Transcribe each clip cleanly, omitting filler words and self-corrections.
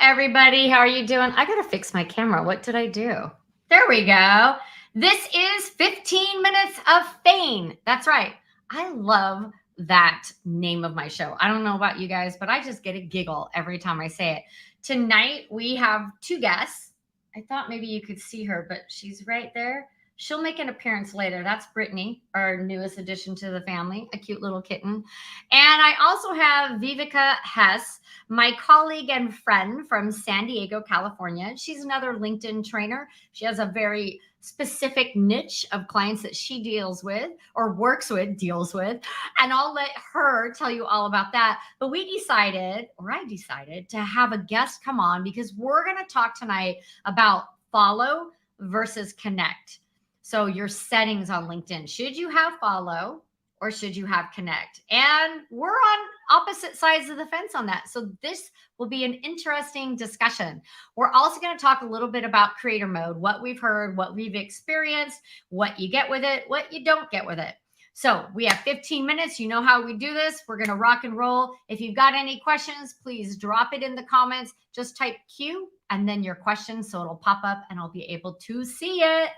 everybody. How are you doing? I got to fix my camera. What did I do? There we go. This is 15 Minutes of FAIN. That's right. I love that name of my show. I don't know about you guys, but I just get a giggle every time I say it. Tonight, we have two guests. I thought maybe you could see her, but she's right there. She'll make an appearance later. That's Brittany, our newest addition to the family, a cute little kitten. And I also have Viveca Hess, my colleague and friend from San Diego, California. She's another LinkedIn trainer. She has a very specific niche of clients that she deals with or works with, deals with. And I'll let her tell you all about that. But I decided to have a guest come on because we're going to talk tonight about follow versus connect. So your settings on LinkedIn, should you have follow or should you have connect? And we're on opposite sides of the fence on that. So this will be an interesting discussion. We're also going to talk a little bit about creator mode, what we've heard, what we've experienced, what you get with it, what you don't get with it. So we have 15 minutes. You know how we do this. We're going to rock and roll. If you've got any questions, please drop it in the comments. Just type Q and then your question so it'll pop up and I'll be able to see it.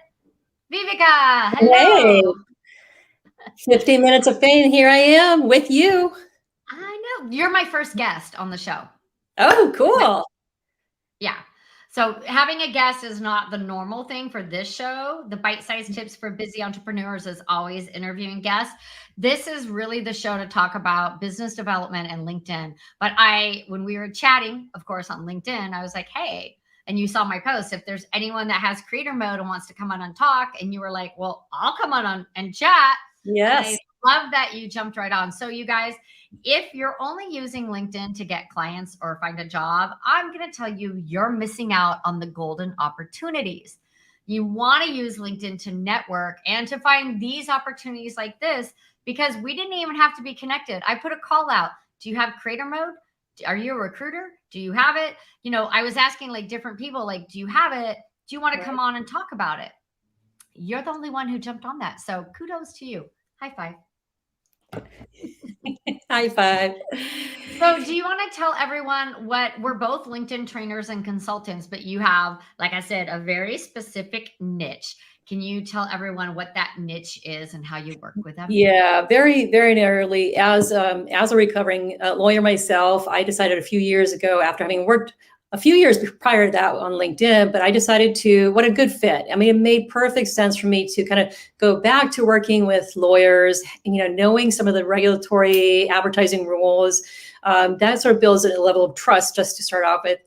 Viveca, hello. Hey, 15 Minutes of FAIN. Here I am with you. I know. You're my first guest on the show. Oh, cool. Yeah. So having a guest is not the normal thing for this show. The bite-sized tips for busy entrepreneurs is always interviewing guests. This is really the show to talk about business development and LinkedIn. But when we were chatting, of course, on LinkedIn, I was like, hey, and you saw my post, if there's anyone that has creator mode and wants to come on and talk, and you were like, well, I'll come on and chat. Yes. I love that you jumped right on. So you guys, if you're only using LinkedIn to get clients or find a job, I'm going to tell you, you're missing out on the golden opportunities. You want to use LinkedIn to network and to find these opportunities like this, because we didn't even have to be connected. I put a call out. Do you have creator mode? Are you a recruiter? Do you have it? You know, I was asking like different people, like, do you have it? Do you want to come on and talk about it? You're the only one who jumped on that. So kudos to you. High five. High five. So do you want to tell everyone what we're both LinkedIn trainers and consultants, but you have, like I said, a very specific niche. Can you tell everyone what that niche is and how you work with them? Yeah, very, very narrowly. As a recovering lawyer myself, I decided a few years ago, after having worked a few years prior to that on LinkedIn, but I decided what a good fit. I mean, it made perfect sense for me to kind of go back to working with lawyers, knowing some of the regulatory advertising rules. That sort of builds a level of trust just to start off with.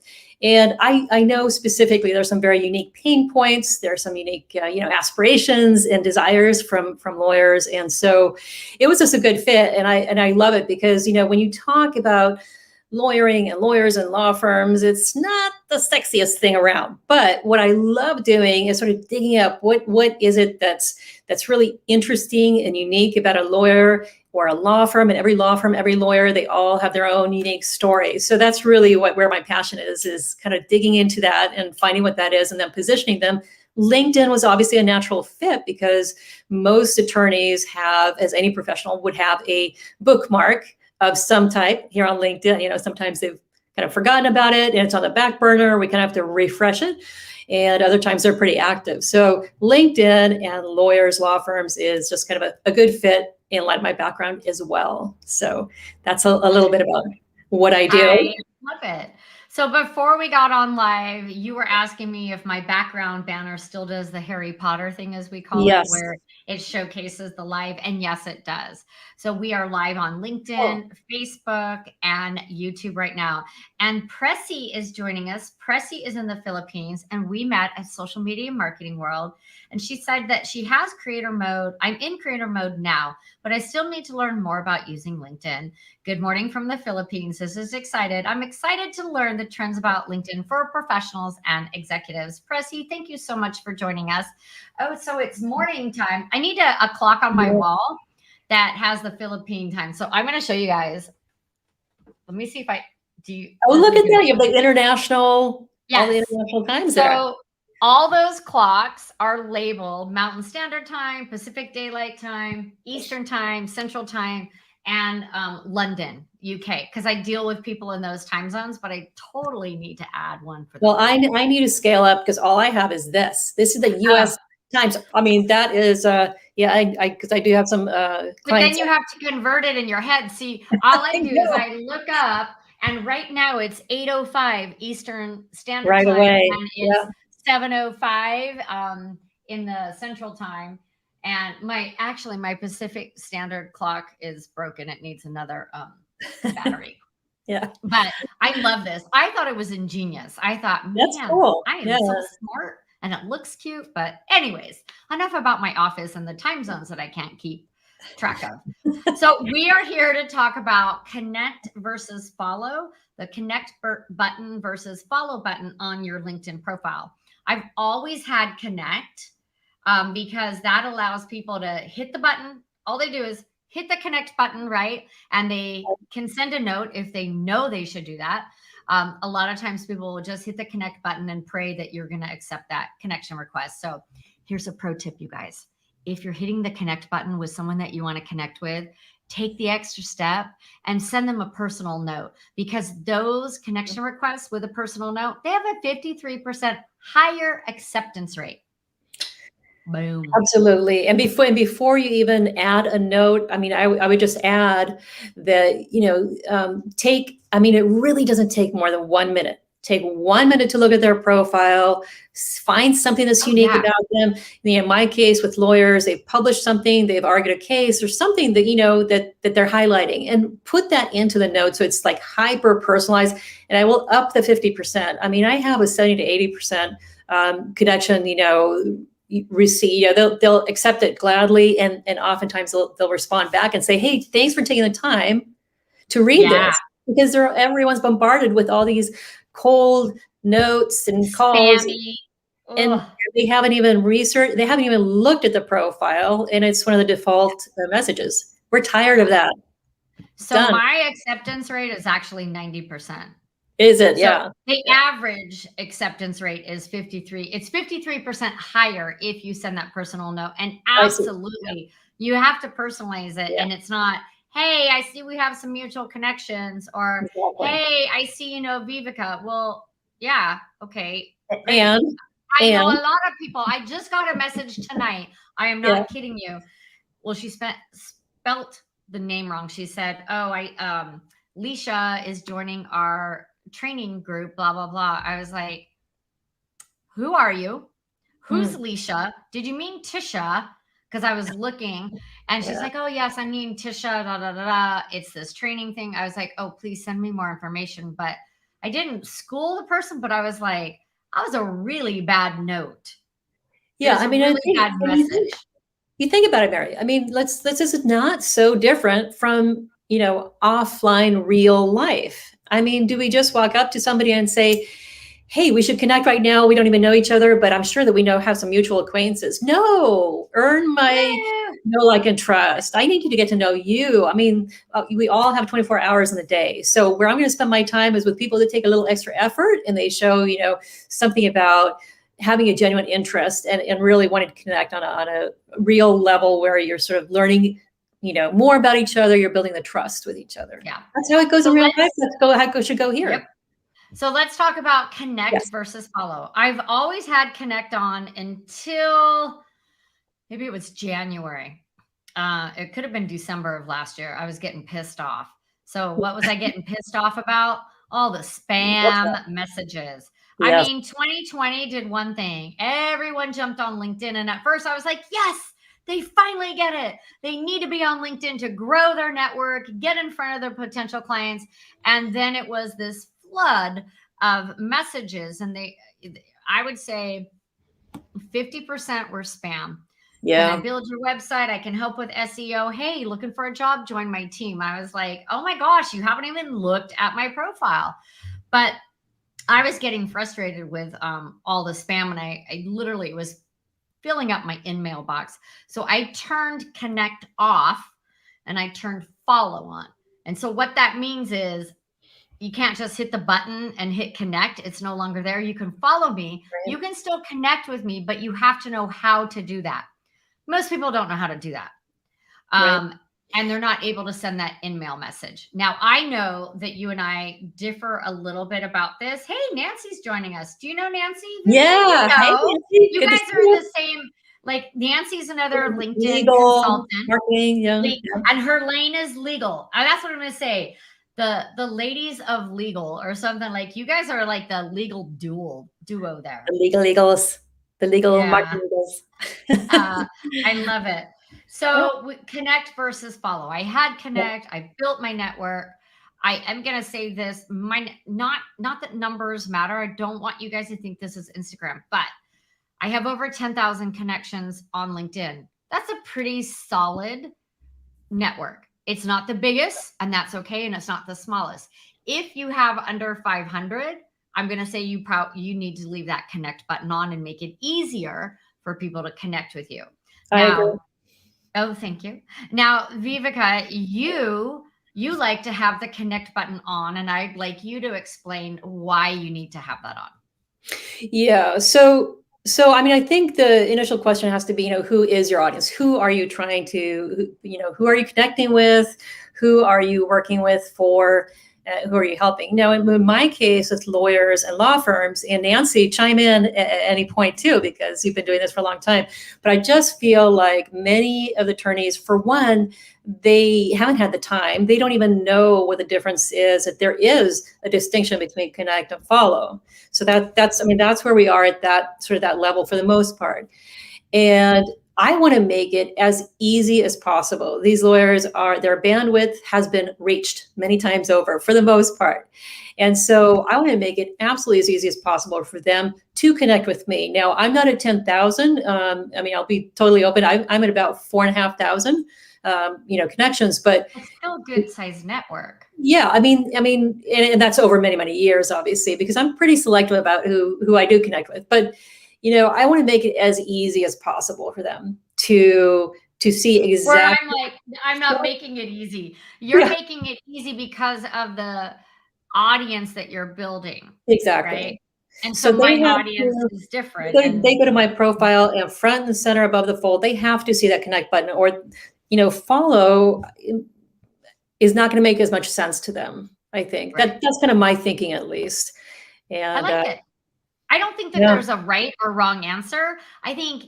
And I know specifically there's some very unique pain points. There are some unique, aspirations and desires from lawyers. And so it was just a good fit. And I love it because, when you talk about lawyering and lawyers and law firms, it's not the sexiest thing around. But what I love doing is sort of digging up what is it that's really interesting and unique about a lawyer or a law firm. And every law firm, every lawyer, they all have their own unique story. So that's really where my passion is kind of digging into that and finding what that is and then positioning them. LinkedIn was obviously a natural fit because most attorneys have, as any professional would have, a bookmark of some type here on LinkedIn. Sometimes they've kind of forgotten about it and it's on the back burner. We kind of have to refresh it. And other times they're pretty active. So LinkedIn and lawyers, law firms is just kind of a good fit in light of my background as well. So that's a little bit about what I do. I love it. So before we got on live, you were asking me if my background banner still does the Harry Potter thing, as we call it, where it showcases the live. And yes, it does. So we are live on LinkedIn, Facebook, and YouTube right now. And Pressy is joining us. Pressy is in the Philippines, and we met at Social Media Marketing World. And she said that she has creator mode. I'm in creator mode now, but I still need to learn more about using LinkedIn. Good morning from the Philippines. This is excited. I'm excited to learn the trends about LinkedIn for professionals and executives. Pressy, thank you so much for joining us. Oh, so it's morning time. I need a clock on my wall that has the Philippine time. So I'm going to show you guys. Let me see if I do. Oh, look at that. You have the international, all the international times there. So all those clocks are labeled Mountain Standard Time, Pacific Daylight Time, Eastern Time, Central Time, and London, UK because I deal with people in those time zones, but I totally need to add one for the Well, I need to scale up because all I have is this. This is the US times. I mean, that is, yeah, because I do have some But clients. then you have to convert it in your head. See, all I do is I look up, and right now it's 8:05 Eastern Standard Right Time, away. and it's 7:05 in the Central Time. And my Pacific Standard clock is broken. It needs another battery. Yeah. But I love this. I thought it was ingenious. I thought, That's man, cool. I am Yeah. so smart, and it looks cute. But anyways, enough about my office and the time zones that I can't keep track of. So we are here to talk about connect versus follow, the connect button versus follow button on your LinkedIn profile. I've always had connect because that allows people to hit the button. All they do is hit the connect button, right? And they can send a note if they know they should do that. A lot of times people will just hit the connect button and pray that you're going to accept that connection request. So here's a pro tip, you guys. If you're hitting the connect button with someone that you want to connect with, take the extra step and send them a personal note, because those connection requests with a personal note, they have a 53% higher acceptance rate. Boom. Absolutely. And before you even add a note, I mean, I would just add that, it really doesn't take more than 1 minute. Take 1 minute to look at their profile, find something that's unique about them. In my case with lawyers, they've published something, they've argued a case or something that, that they're highlighting, and put that into the note. So it's like hyper personalized, and I will up the 50%. I mean, I have a 70 to 80% connection, receive, they'll accept it gladly, and oftentimes they'll respond back and say, hey, thanks for taking the time to read this, because everyone's bombarded with all these cold notes and calls, and they haven't even researched, they haven't even looked at the profile, and it's one of the default messages. We're tired of that. So my acceptance rate is actually 90%. Is it? So yeah. The average acceptance rate is 53. It's 53% higher if you send that personal note. And absolutely, you have to personalize it. And it's not, hey, I see we have some mutual connections, or hey, I see, Viveca. Well, yeah, okay. And I know a lot of people. I just got a message tonight. I am not kidding you. Well, she spelt the name wrong. She said, oh, Leisha is joining our training group, blah, blah, blah. I was like, who are you? Who's Leisha? Did you mean Tisha? Because I was looking, and she's like, oh, yes, I mean Tisha, da, da, da, da. It's this training thing. I was like, oh, please send me more information. But I didn't school the person, but I was like, that was a really bad note. Yeah, I mean, really bad message. You think about it, Mary. I mean, this is not so different from, offline real life. I mean, do we just walk up to somebody and say, hey, we should connect right now? We don't even know each other, but I'm sure that we have some mutual acquaintances. No, earn my know, like, and trust. I need you to get to know you. I mean, we all have 24 hours in the day. So where I'm going to spend my time is with people that take a little extra effort, and they show, something about having a genuine interest and really wanting to connect on a real level where you're sort of learning, more about each other. You're building the trust with each other. Yeah. That's how it goes in real life. Let's go, how it should go here. Yep. So let's talk about connect versus follow. I've always had connect on until maybe it was January. It could have been December of last year. I was getting pissed off. So what was I getting pissed off about? All the spam messages. I mean, 2020 did one thing. Everyone jumped on LinkedIn. And at first I was like, yes, they finally get it. They need to be on LinkedIn to grow their network, get in front of their potential clients. And then it was this flood of messages. And I would say 50% were spam. Yeah. Can I build your website? I can help with SEO. Hey, looking for a job? Join my team. I was like, oh my gosh, you haven't even looked at my profile. But I was getting frustrated with all the spam, and I literally was filling up my in-mail box. So I turned connect off and I turned follow on. And so what that means is you can't just hit the button and hit connect. It's no longer there. You can follow me. Right. You can still connect with me, but you have to know how to do that. Most people don't know how to do that. Right. and they're not able to send that in-mail message. Now, I know that you and I differ a little bit about this. Hey, Nancy's joining us. Do you know Nancy? Yeah. Hey, Nancy. You Good to guys see are in you. the same, like Nancy's another LinkedIn Legal, consultant. marketing, yeah. And her lane is legal. And that's what I'm going to say. The ladies of legal or something, like you guys are like the legal duo there. The legals, the legal Yeah. marketing legals. I love it. So connect versus follow. I had connect. I built my network. I am going to say this, not that numbers matter. I don't want you guys to think this is Instagram, but I have over 10,000 connections on LinkedIn. That's a pretty solid network. It's not the biggest, and that's okay. And it's not the smallest. If you have under 500, I'm going to say you need to leave that connect button on and make it easier for people to connect with you. I agree. Oh, thank you. Now, Viveca, you like to have the connect button on, and I'd like you to explain why you need to have that on. Yeah. So I mean, I think the initial question has to be, who is your audience? Who are you trying to, who are you connecting with? Who are you working with for? Who are you helping? Now, in my case, with lawyers and law firms, and Nancy, chime in at any point too, because you've been doing this for a long time. But I just feel like many of the attorneys, for one, they haven't had the time. They don't even know what the difference is, that there is a distinction between connect and follow. So that's where we are at that sort of that level for the most part. And I want to make it as easy as possible. These lawyers their bandwidth has been reached many times over for the most part. And so I want to make it absolutely as easy as possible for them to connect with me. Now, I'm not at 10,000. I mean, I'll be totally open. I'm at about 4,500. Connections, but it's still a good sized network. Yeah, I mean, and that's over many, many years, obviously, because I'm pretty selective about who I do connect with. But I want to make it as easy as possible for them to see exactly. Where I'm not making it easy. You're making it easy because of the audience that you're building. Exactly. Right? And so my audience is different. They go to my profile and front and center above the fold. They have to see that connect button, or follow is not going to make as much sense to them. I think that's kind of my thinking, at least. And I like it. I don't think that there's a right or wrong answer. I think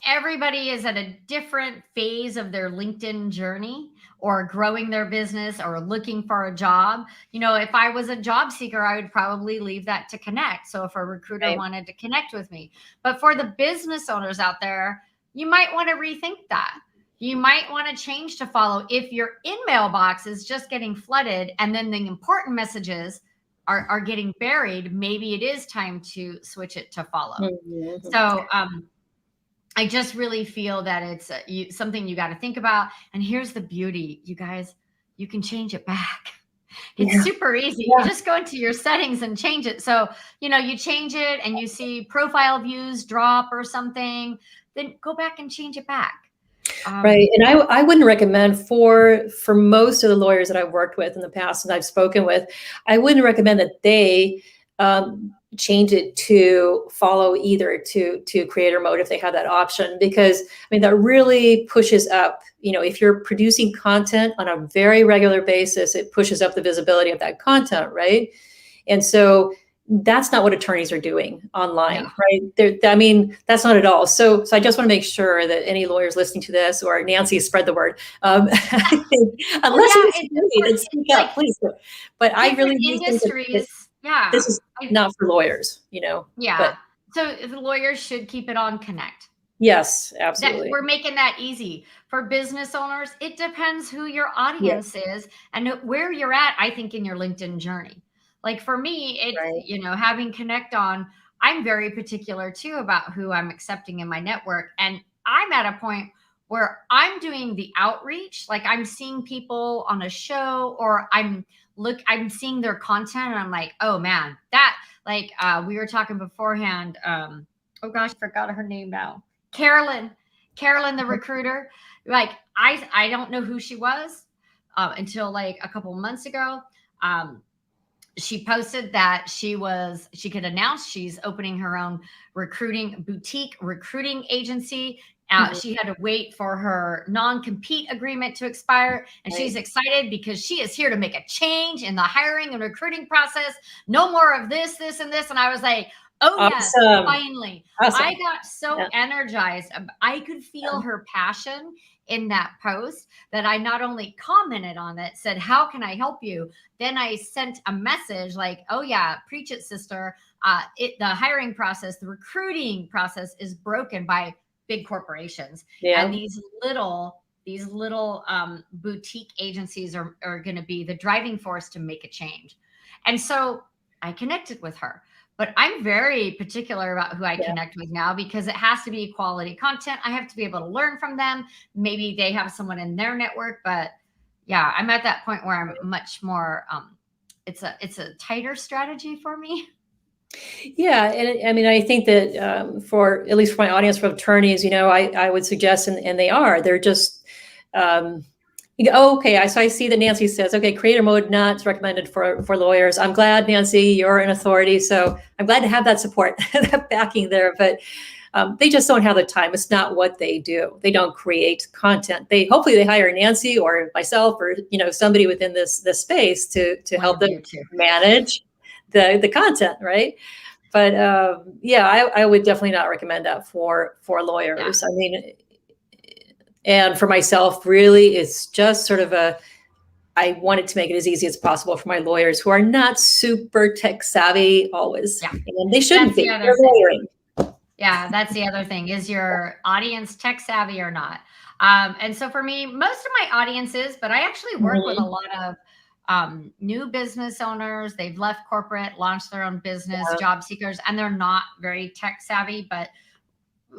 everybody is at a different phase of their LinkedIn journey, or growing their business, or looking for a job. If I was a job seeker, I would probably leave that to connect. So if a recruiter wanted to connect with me, but for the business owners out there, you might want to rethink that. You might want to change to follow if your in-mail box is just getting flooded and then the important messages are getting buried. Maybe it is time to switch it to follow. Mm-hmm. So I just really feel that it's something you got to think about. And here's the beauty, you guys, you can change it back. It's super easy. You just go into your settings and change it. So, you change it and you see profile views drop or something, then go back and change it back. Right. And I wouldn't recommend for most of the lawyers that I've worked with in the past and I've spoken with, I wouldn't recommend that they change it to follow either to creator mode if they have that option, because that really pushes up, if you're producing content on a very regular basis, it pushes up the visibility of that content. Right. And so that's not what attorneys are doing online, right? That's not at all. So I just want to make sure that any lawyers listening to this, or Nancy, spread the word. Unless it's speak up, please. But I really do think that this is not for lawyers, Yeah. But, so the lawyers should keep it on connect. Yes, absolutely. We're making that easy for business owners. It depends who your audience is and where you're at, I think, in your LinkedIn journey. Like for me, it's, having connect on, I'm very particular too about who I'm accepting in my network. And I'm at a point where I'm doing the outreach. Like I'm seeing people on a show, or I'm seeing their content and I'm like, oh man, we were talking beforehand. Oh gosh, I forgot her name now. Carolyn, the recruiter. Like I don't know who she was until like a couple months ago. she posted that she could announce she's opening her own boutique recruiting agency. She had to wait for her non-compete agreement to expire, and she's excited because she is here to make a change in the hiring and recruiting process. No more of this, this, and this. And I was like, oh, yes, finally. Awesome. I got so energized. I could feel her passion in that post that I not only commented on it, said, how can I help you? Then I sent a message like, oh yeah, preach it, sister. The hiring process, the recruiting process is broken by big corporations. And these little boutique agencies are going to be the driving force to make a change. And so I connected with her. But I'm very particular about who I connect with now, because it has to be quality content. I have to be able to learn from them. Maybe they have someone in their network, but yeah, I'm at that point where I'm much more, it's a tighter strategy for me. Yeah. And I mean, I think that for, at least for my audience, for attorneys, I would suggest, and they're just, okay. So I see that Nancy says, okay, creator mode not recommended for lawyers. I'm glad, Nancy, you're an authority. So I'm glad to have that support, that backing there. But they just don't have the time. It's not what they do. They don't create content. Hopefully they hire Nancy or myself or somebody within this space to help them manage the content, right? But I would definitely not recommend that for lawyers. I mean. And for myself, really, it's just sort of I wanted to make it as easy as possible for my lawyers who are not super tech savvy always. Yeah. And they shouldn't be. They're lawyering. Yeah, that's the other thing. Is your audience tech savvy or not? And so for me, most of my audience is, but I actually work with a lot of new business owners. They've left corporate, launched their own business, job seekers, and they're not very tech savvy, but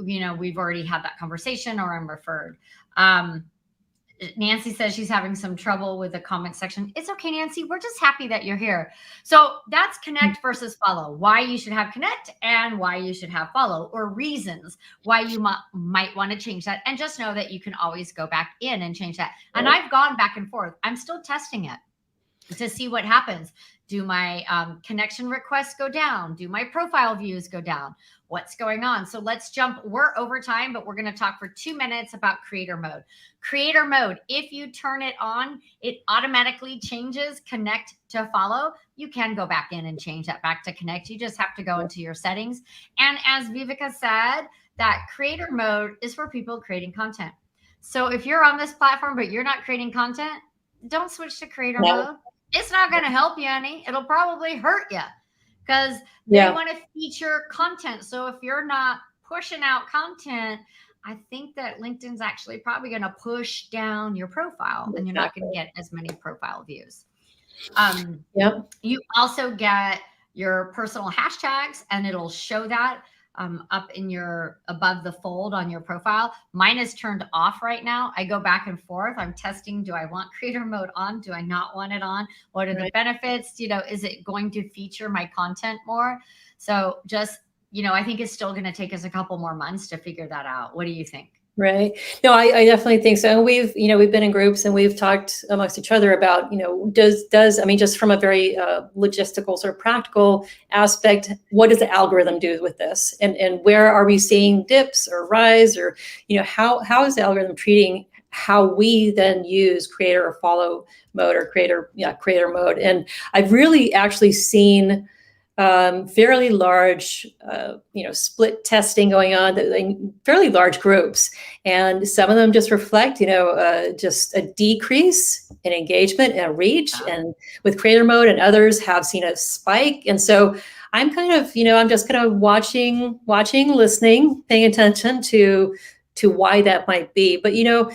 we've already had that conversation, or I'm referred. Nancy says she's having some trouble with the comment section. It's okay, Nancy. We're just happy that you're here. So that's connect versus follow. Why you should have connect and why you should have follow, or reasons why you might want to change that. And just know that you can always go back in and change that. And I've gone back and forth. I'm still testing it to see what happens. Do my connection requests go down? Do my profile views go down? What's going on? So let's jump. We're over time, but we're going to talk for 2 minutes about creator mode. Creator mode, if you turn it on, it automatically changes connect to follow. You can go back in and change that back to connect. You just have to go into your settings. And as Viveca said, that creator mode is for people creating content. So if you're on this platform, but you're not creating content, don't switch to creator mode. It's not going to help you any. It'll probably hurt you, because they want to feature content. So if you're not pushing out content, I think that LinkedIn's actually probably going to push down your profile, and you're not going to get as many profile views. You also get your personal hashtags, and it'll show that up in above the fold on your profile. Mine is turned off right now. I go back and forth. I'm testing. Do I want creator mode on? Do I not want it on? What are the benefits? Is it going to feature my content more? So just, I think it's still going to take us a couple more months to figure that out. What do you think? Right. No, I definitely think so. And we've been in groups and we've talked amongst each other about, just from a very logistical sort of practical aspect, what does the algorithm do with this? And where are we seeing dips or rise, or, how is the algorithm treating how we then use creator or follow mode, or creator mode? And I've really actually seen fairly large, split testing going on, fairly large groups. And some of them just reflect, just a decrease in engagement and reach, and with creator mode, and others have seen a spike. And so I'm kind of, I'm just kind of watching, listening, paying attention to why that might be. But, and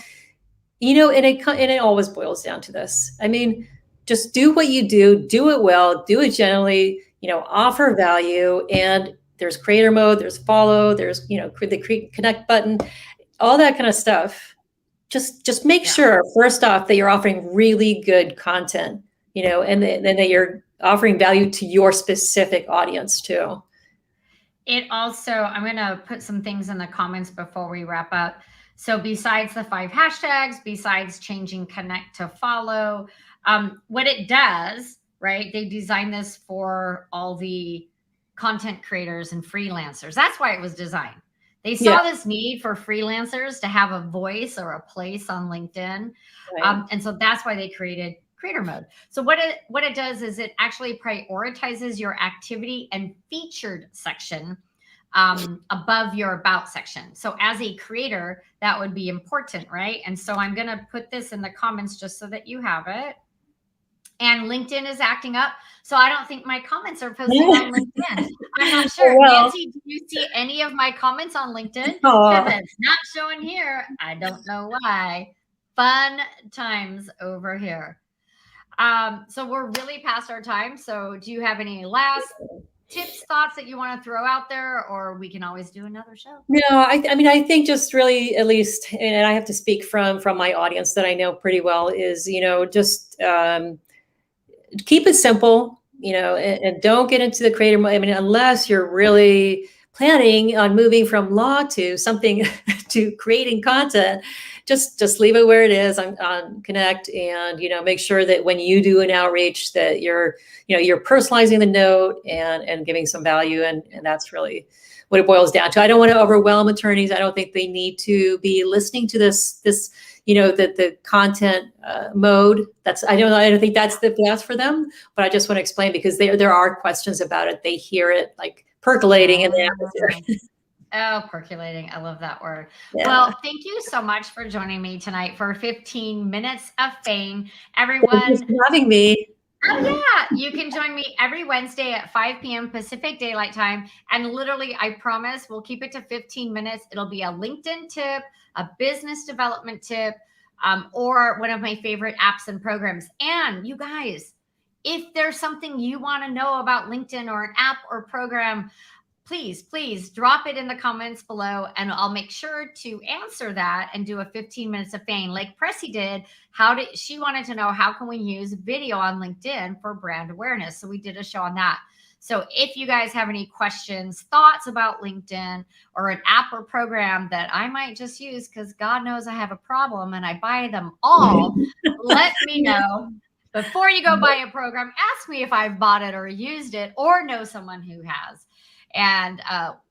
it always boils down to this. I mean, just do what you do it well, do it generally, offer value. And there's creator mode, there's follow, there's, the connect button, all that kind of stuff. Just make sure, first off, that you're offering really good content, and then that you're offering value to your specific audience too. It also, I'm going to put some things in the comments before we wrap up. So besides the 5 hashtags, besides changing connect to follow, what it does right? They designed this for all the content creators and freelancers. That's why it was designed. They Yeah, saw this need for freelancers to have a voice or a place on LinkedIn. right. And so that's why they created creator mode. So what it does is it actually prioritizes your activity and featured section above your about section. So as a creator, that would be important, right? And so I'm going to put this in the comments just so that you have it. And LinkedIn is acting up. So I don't think my comments are posting on LinkedIn. I'm not sure. Well, Nancy, do you see any of my comments on LinkedIn? Because oh, it's not showing here. I don't know why. Fun times over here. So we're really past our time. So do you have any last tips, thoughts that you want to throw out there, or we can always do another show? no, I mean, I think just really, at least, and I have to speak from my audience that I know pretty well, is, just keep it simple, and don't get into the creative. I mean, unless you're really planning on moving from law to something to creating content, just leave it where it is on Connect, and make sure that when you do an outreach that you're personalizing the note and giving some value, and that's really what it boils down to. I don't want to overwhelm attorneys. I don't think they need to be listening to this the content mode. I don't think that's the best for them, but I just want to explain because there are questions about it. They hear it like percolating in the atmosphere. Oh, percolating. I love that word. Yeah. Well, thank you so much for joining me tonight for 15 minutes of fame. Thank you Everyone, for having me. oh, yeah. You can join me every Wednesday at 5 p.m. Pacific Daylight Time. And literally, I promise we'll keep it to 15 minutes. It'll be a LinkedIn tip, a business development tip, or one of my favorite apps and programs. And you guys, if there's something you want to know about LinkedIn or an app or program, please drop it in the comments below and I'll make sure to answer that and do a 15 minutes of fame like Pressy did. She wanted to know how can we use video on LinkedIn for brand awareness? So we did a show on that. So if you guys have any questions, thoughts about LinkedIn or an app or program that I might just use because God knows I have a problem and I buy them all, let me know. Before you go buy a program, ask me if I've bought it or used it or know someone who has. And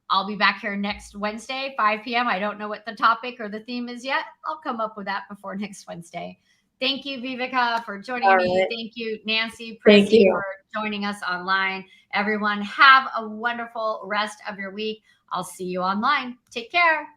I'll be back here next Wednesday, 5 p.m. I don't know what the topic or the theme is yet. I'll come up with that before next Wednesday. Thank you, Viveca, for joining All me. right. Thank you, Nancy Thank Pressy, you. for joining us online. Everyone, have a wonderful rest of your week. I'll see you online. Take care.